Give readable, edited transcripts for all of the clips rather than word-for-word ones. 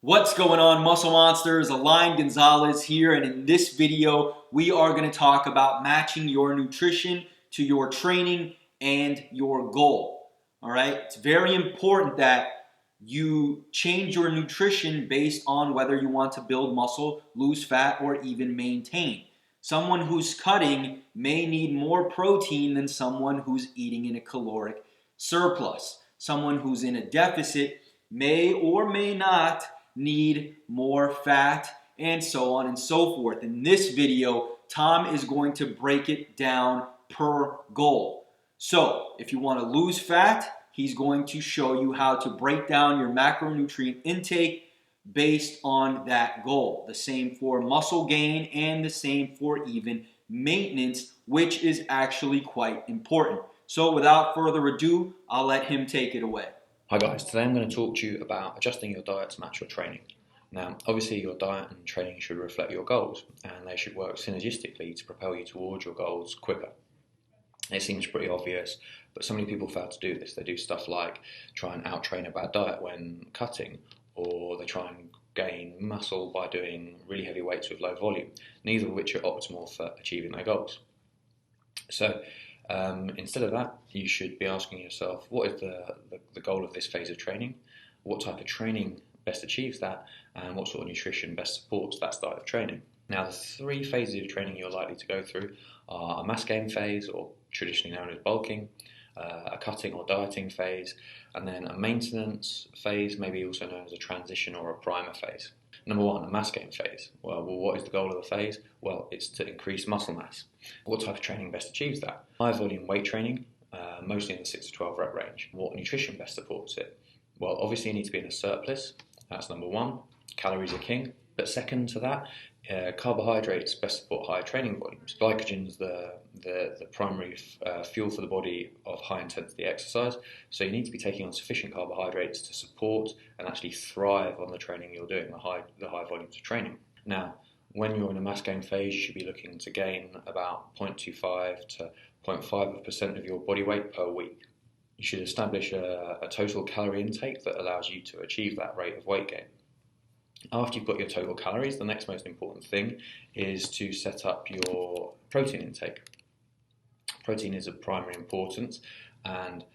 What's going on, Muscle Monsters? Alain Gonzalez here, and in this video, we are going to talk about matching your nutrition to your training and your goal. All right, it's very important that you change your nutrition based on whether you want to build muscle, lose fat, or even maintain. Someone who's cutting may need more protein than someone who's eating in a caloric surplus. Someone who's in a deficit may or may not need more fat, and so on and so forth. In this video, Tom is going to break it down per goal. So if you want to lose fat, he's going to show you how to break down your macronutrient intake based on that goal. The same for muscle gain and the same for even maintenance, which is actually quite important. So without further ado, I'll let him take it away. Hi guys, today I'm going to talk to you about adjusting your diet to match your training. Now, obviously your diet and training should reflect your goals, and they should work synergistically to propel you towards your goals quicker. It seems pretty obvious, but so many people fail to do this. They do stuff like try and out-train a bad diet when cutting, or they try and gain muscle by doing really heavy weights with low volume, neither of which are optimal for achieving their goals. So instead of that, you should be asking yourself, what is the goal of this phase of training? What type of training best achieves that? And what sort of nutrition best supports that style of training? Now, the three phases of training you're likely to go through are a mass gain phase, or traditionally known as bulking, a cutting or dieting phase, and then a maintenance phase, maybe also known as a transition or a primer phase. Number one, a mass gain phase. Well, what is the goal of the phase? Well, it's to increase muscle mass. What type of training best achieves that? High volume weight training, mostly in the 6 to 12 rep range. What nutrition best supports it? Well, obviously you need to be in a surplus. That's number one. Calories are king. But second to that, carbohydrates best support higher training volumes. Glycogen's the primary fuel for the body of high intensity exercise, so you need to be taking on sufficient carbohydrates to support and actually thrive on the training you're doing, the high volumes of training. Now, when you're in a mass gain phase, you should be looking to gain about 0.25 to 0.5% of your body weight per week. You should establish a total calorie intake that allows you to achieve that rate of weight gain. After you've got your total calories, the next most important thing is to set up your protein intake. Protein is of primary importance, and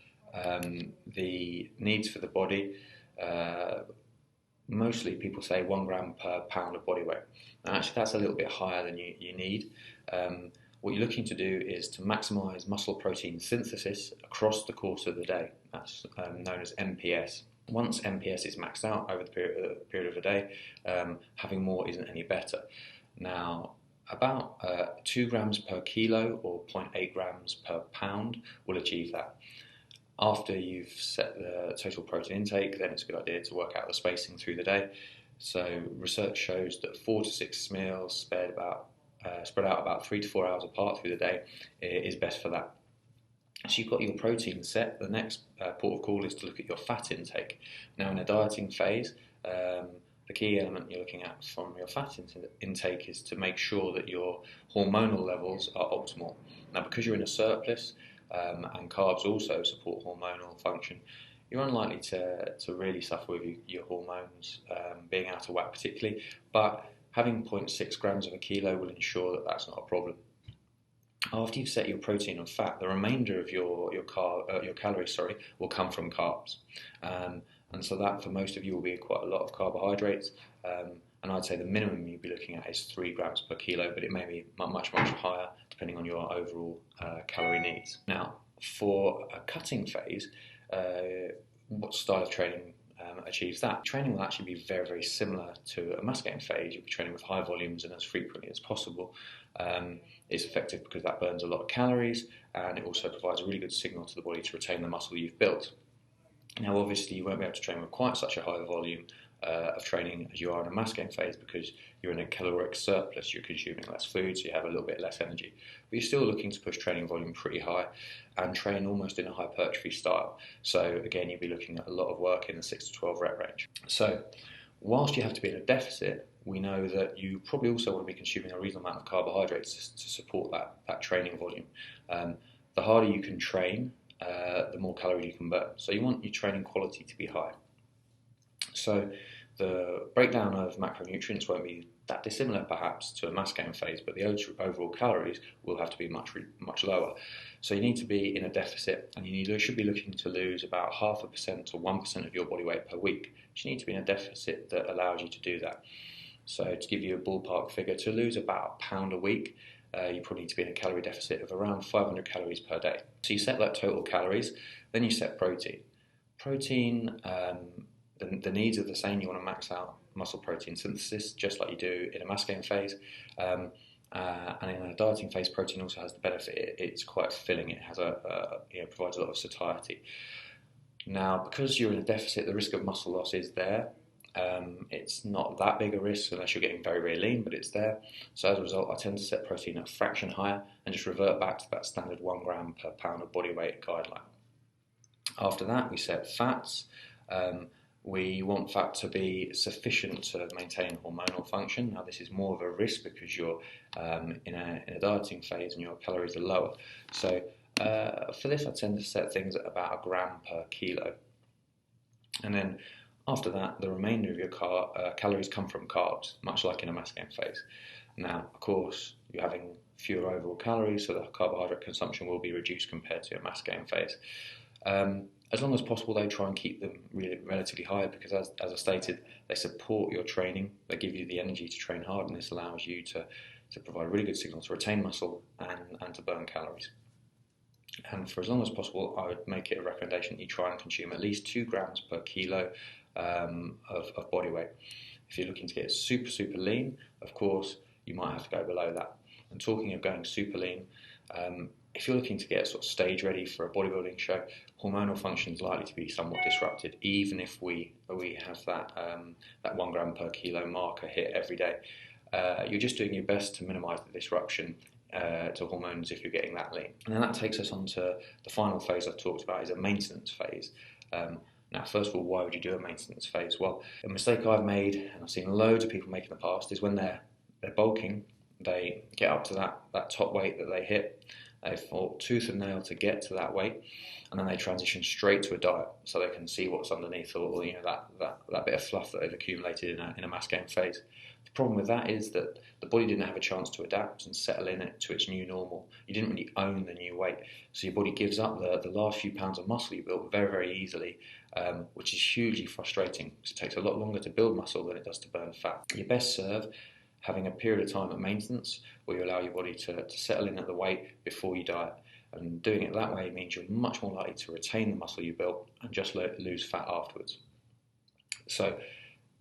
the needs for the body, mostly people say 1 gram per pound of body weight. Now, actually, that's a little bit higher than you need. What you're looking to do is to maximize muscle protein synthesis across the course of the day. That's known as MPS. Once MPS is maxed out over the period of a day, having more isn't any better. Now, about 2 grams per kilo or 0.8 grams per pound will achieve that. After you've set the total protein intake, then it's a good idea to work out the spacing through the day. So research shows that 4 to 6 meals spread out about 3 to 4 hours apart through the day is best for that. So you've got your protein set. The next port of call is to look at your fat intake. Now, in a dieting phase, the key element you're looking at from your fat intake is to make sure that your hormonal levels are optimal. Now, because you're in a surplus and carbs also support hormonal function, you're unlikely to really suffer with your hormones being out of whack particularly, but having 0.6 grams of a kilo will ensure that that's not a problem. After you've set your protein and fat, the remainder of your calories will come from carbs, and so that for most of you will be quite a lot of carbohydrates. And I'd say the minimum you'd be looking at is 3 grams per kilo, but it may be much higher depending on your overall calorie needs. Now, for a cutting phase, what style of training achieves that? Training will actually be very similar to a mass gain phase. You'll be training with high volumes and as frequently as possible. It's effective because that burns a lot of calories, and it also provides a really good signal to the body to retain the muscle you've built. Now, obviously, you won't be able to train with quite such a high volume of training as you are in a mass gain phase because you're in a caloric surplus. You're consuming less food, so you have a little bit less energy. But you're still looking to push training volume pretty high and train almost in a hypertrophy style. So again, you'll be looking at a lot of work in the 6 to 12 rep range. So whilst you have to be in a deficit, we know that you probably also want to be consuming a reasonable amount of carbohydrates to support that training volume. The harder you can train, the more calories you can burn. So you want your training quality to be high. So The breakdown of macronutrients won't be that dissimilar perhaps to a mass gain phase, but the overall calories will have to be much lower. So you need to be in a deficit, and you should be looking to lose about 0.5% to 1% of your body weight per week. You need to be in a deficit that allows you to do that. So to give you a ballpark figure, to lose about a pound a week, you probably need to be in a calorie deficit of around 500 calories per day. So you set that total calories, then you set protein. Protein, the needs are the same. You want to max out muscle protein synthesis just like you do in a mass gain phase. And in a dieting phase, protein also has the benefit it's quite filling. It has provides a lot of satiety. Now, because you're in a deficit, the risk of muscle loss is there. It's not that big a risk unless you're getting very, very lean, but it's there. So as a result, I tend to set protein a fraction higher and just revert back to that standard 1 gram per pound of body weight guideline. After that, we set fats. We want fat to be sufficient to maintain hormonal function. Now, this is more of a risk because you're in a dieting phase and your calories are lower. So for this, I tend to set things at about 1 gram per kilo. And then after that, the remainder of your calories come from carbs, much like in a mass gain phase. Now, of course, you're having fewer overall calories, so the carbohydrate consumption will be reduced compared to a mass gain phase. As long as possible, they try and keep them really relatively high because, as I stated, they support your training. They give you the energy to train hard, and this allows you to provide really good signals to retain muscle and to burn calories. And for as long as possible, I would make it a recommendation that you try and consume at least 2 grams per kilo of body weight. If you're looking to get super, super lean, of course, you might have to go below that. And talking of going super lean, if you're looking to get sort of stage ready for a bodybuilding show, hormonal function is likely to be somewhat disrupted, even if we have that 1 gram per kilo marker hit every day. You're just doing your best to minimise the disruption to hormones if you're getting that lean. And then that takes us on to the final phase I've talked about, is a maintenance phase. Now, first of all, why would you do a maintenance phase? Well, a mistake I've made, and I've seen loads of people make in the past, is when they're bulking, they get up to that top weight that they hit. They fought tooth and nail to get to that weight, and then they transition straight to a diet so they can see what's underneath, or that bit of fluff that they've accumulated in a mass gain phase. The problem with that is that the body didn't have a chance to adapt and settle in it to its new normal. You didn't really own the new weight, so your body gives up the last few pounds of muscle you built very, very easily, which is hugely frustrating because it takes a lot longer to build muscle than it does to burn fat. You're best served having a period of time at maintenance where you allow your body to settle in at the weight before you diet. And doing it that way means you're much more likely to retain the muscle you built and just lose fat afterwards. So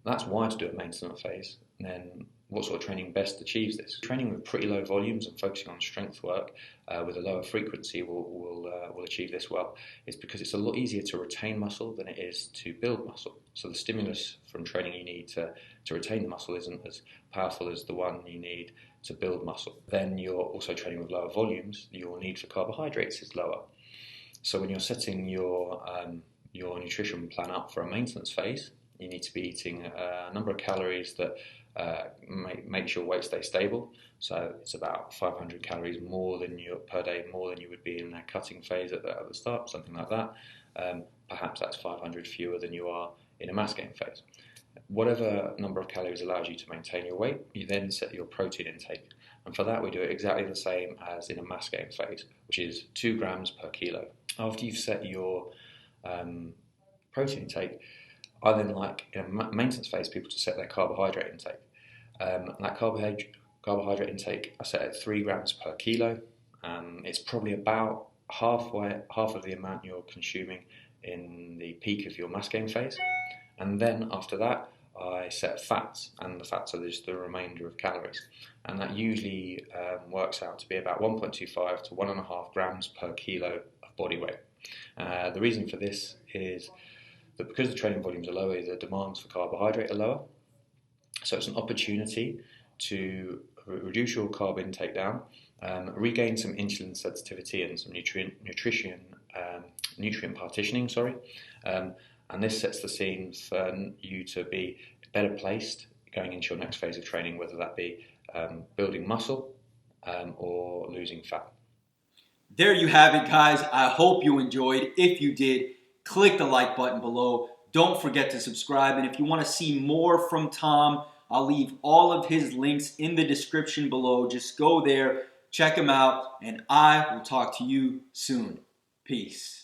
that's why to do a maintenance phase. And then what sort of training best achieves this? Training with pretty low volumes and focusing on strength work with a lower frequency will achieve this well. It's because it's a lot easier to retain muscle than it is to build muscle. So the stimulus from training you need to retain the muscle isn't as powerful as the one you need to build muscle. Then you're also training with lower volumes. Your need for carbohydrates is lower. So when you're setting your nutrition plan up for a maintenance phase, you need to be eating a number of calories that makes your weight stay stable. So it's about 500 calories more than per day, more than you would be in a cutting phase at the start, something like that. Perhaps that's 500 fewer than you are in a mass gain phase. Whatever number of calories allows you to maintain your weight, you then set your protein intake. And for that, we do it exactly the same as in a mass gain phase, which is 2 grams per kilo. After you've set your protein intake, I then like, in a maintenance phase, people to set their carbohydrate intake. That carbohydrate intake I set at 3 grams per kilo. It's probably about half of the amount you're consuming in the peak of your mass gain phase. And then after that, I set fats, and the fats are just the remainder of calories. And that usually works out to be about 1.25 to 1.5 grams per kilo of body weight. The reason for this is that because the training volumes are lower, the demands for carbohydrate are lower. So it's an opportunity to reduce your carb intake down, regain some insulin sensitivity and some nutrient partitioning, and this sets the scene for you to be better placed going into your next phase of training, whether that be building muscle or losing fat. There you have it, guys. I hope you enjoyed. If you did, click the like button below. Don't forget to subscribe. And if you want to see more from Tom, I'll leave all of his links in the description below. Just go there, check him out, and I will talk to you soon. Peace.